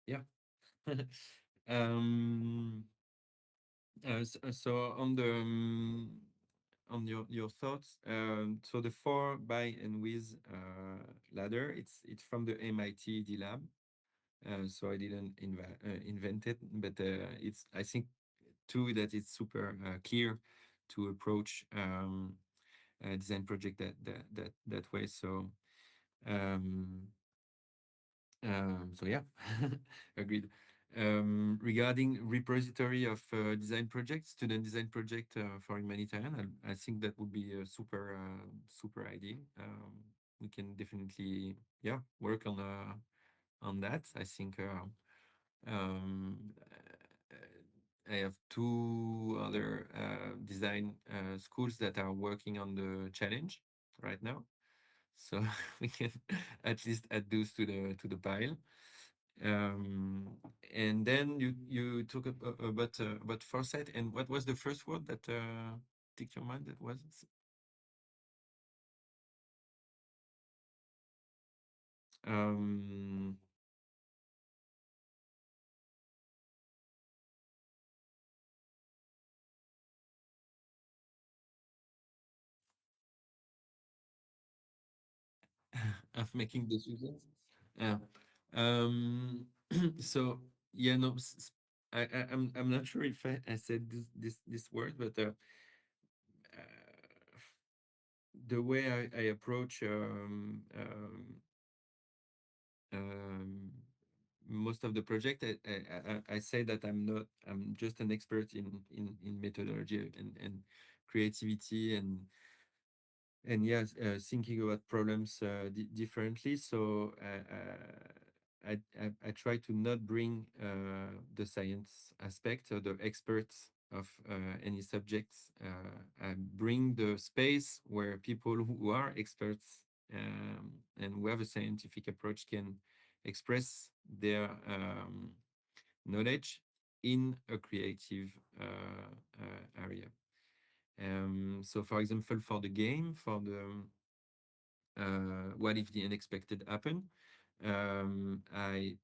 S2: Yeah. um, so on your thoughts, so the for, by, and with ladder, it's from the MIT D Lab. So I didn't invent it, but it's, I think too, that it's super clear to approach a design project that way. Um, so yeah, agreed. Regarding repository of design projects, student design project for humanitarian, I think that would be a super idea. We can definitely, yeah, work on that. I think um, I have two other design schools that are working on the challenge right now, so we can at least add those to the pile. Um, and then you talk about foresight, and what was the first word that took your mind? That was um, of making decisions. Yeah. Um, so yeah, no, I'm not sure if I said this word, but the way I approach um, most of the project, I say that I'm just an expert in methodology and creativity and yes, thinking about problems differently. So I try to not bring the science aspect or the experts of any subjects. I bring the space where people who are experts and who have a scientific approach can express their knowledge in a creative area. So, for example, for the game, for the what if the unexpected happened, I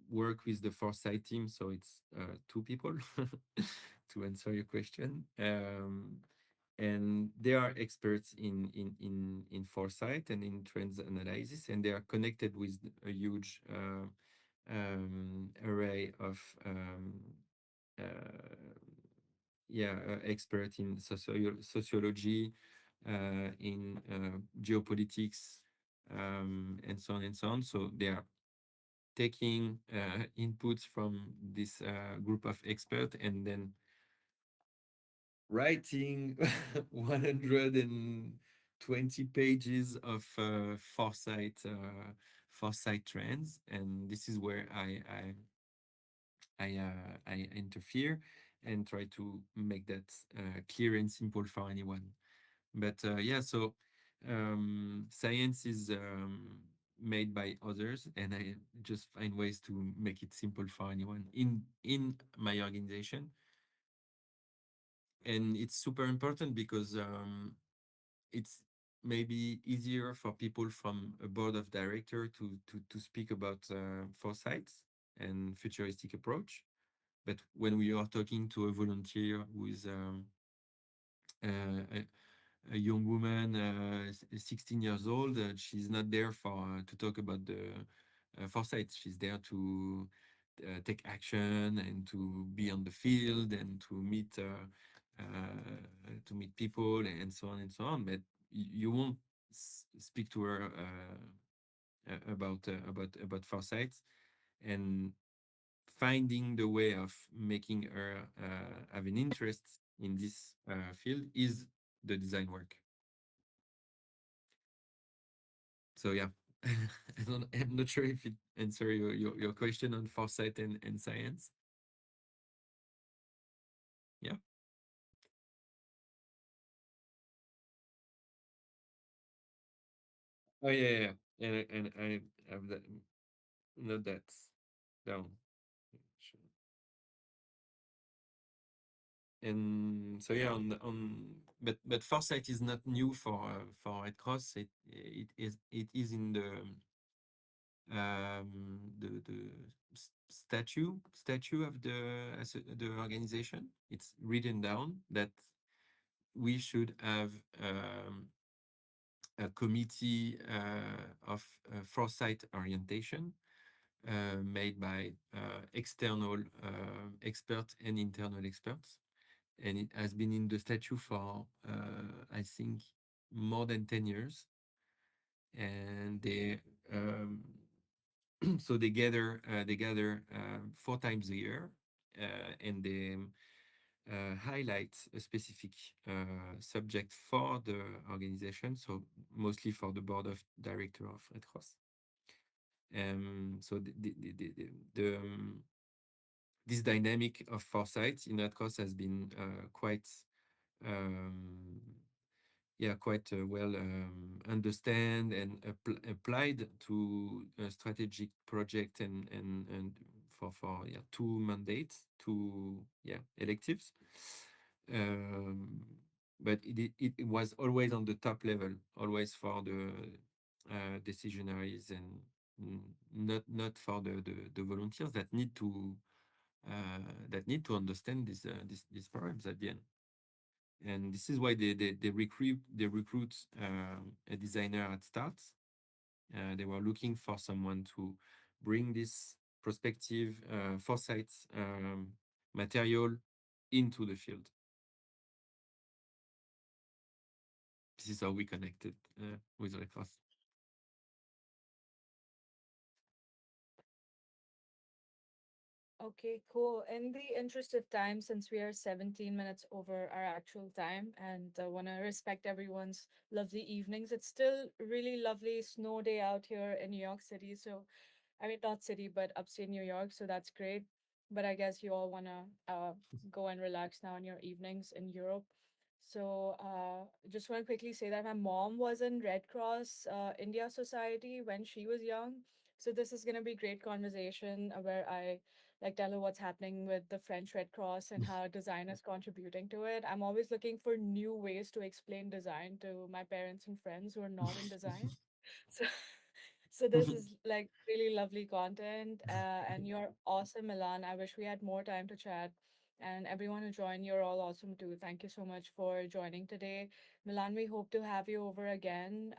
S2: work with the foresight team, so it's two people to answer your question. And they are experts in foresight and in trends analysis, and they are connected with a huge array of uh, yeah, expert in sociology, in geopolitics, and so on and so on. So they are taking inputs from this group of experts and then writing 120 pages of foresight trends, and this is where I interfere and try to make that clear and simple for anyone. But yeah, so science is made by others, and I just find ways to make it simple for anyone in my organization. And it's super important because it's maybe easier for people from a board of director to speak about foresight and futuristic approach. But when we are talking to a volunteer who is uh, a young woman, 16 years old, she's not there for to talk about the foresight. She's there to take action and to be on the field and to meet people and so on and so on. But you won't speak to her about foresight, and finding the way of making her have an interest in this field is the design work. So yeah, I'm not sure if it answer your question on foresight and science. Yeah. Oh yeah, yeah, yeah. And I have that, note that down. Sure. And so yeah, but foresight is not new for Red Cross. It is in the statue of the organization. It's written down that we should have a committee of foresight orientation made by external experts and internal experts. And it has been in the statute for, I think, more than 10 years. And um, so they gather 4 times a year, and they highlight a specific subject for the organization, so mostly for the board of director of Red Cross. So this dynamic of foresight in Red Cross has been quite um, quite well understand and applied to a strategic project and for 2 mandates, 2 electives. Um, but it was always on the top level, always for the decisionaries, and not for the volunteers that need to understand these problems at the end. And this is why they recruit a designer at start. They were looking for someone to bring this prospective foresight material into the field. This is how we connected with Red Cross.
S1: Okay, cool. In the interest of time, since we are 17 minutes over our actual time and want to respect everyone's lovely evenings, it's still really lovely snow day out here in New York City. So, I mean, not city, but upstate New York. So that's great. But I guess you all want to go and relax now in your evenings in Europe. So, just want to quickly say that my mom was in Red Cross India Society when she was young. So, this is going to be great conversation where I like tell her what's happening with the French Red Cross and how design is contributing to it. I'm always looking for new ways to explain design to my parents and friends who are not in design. So, so this is like really lovely content, and you're awesome, Milan. I wish we had more time to chat. And everyone who joined, you're all awesome too. Thank you so much for joining today, Milan. We hope to have you over again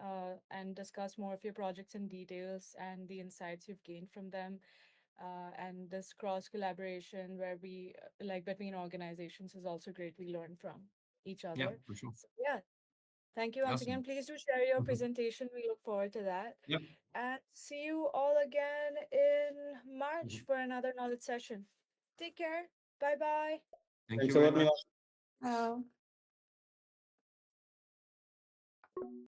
S1: and discuss more of your projects and details and the insights you've gained from them. And this cross collaboration where we like between organizations is also great. We learn from each
S2: Yeah,
S1: other.
S2: for sure.
S1: So yeah, thank you once again.
S2: Awesome.
S1: Please do share your presentation. We look forward to that.
S2: Yeah.
S1: And see you all again in March for another knowledge session. Take care. Bye bye.
S2: Thank you
S3: Thanks a
S2: very
S3: lot, Milan.
S2: much.
S1: Oh.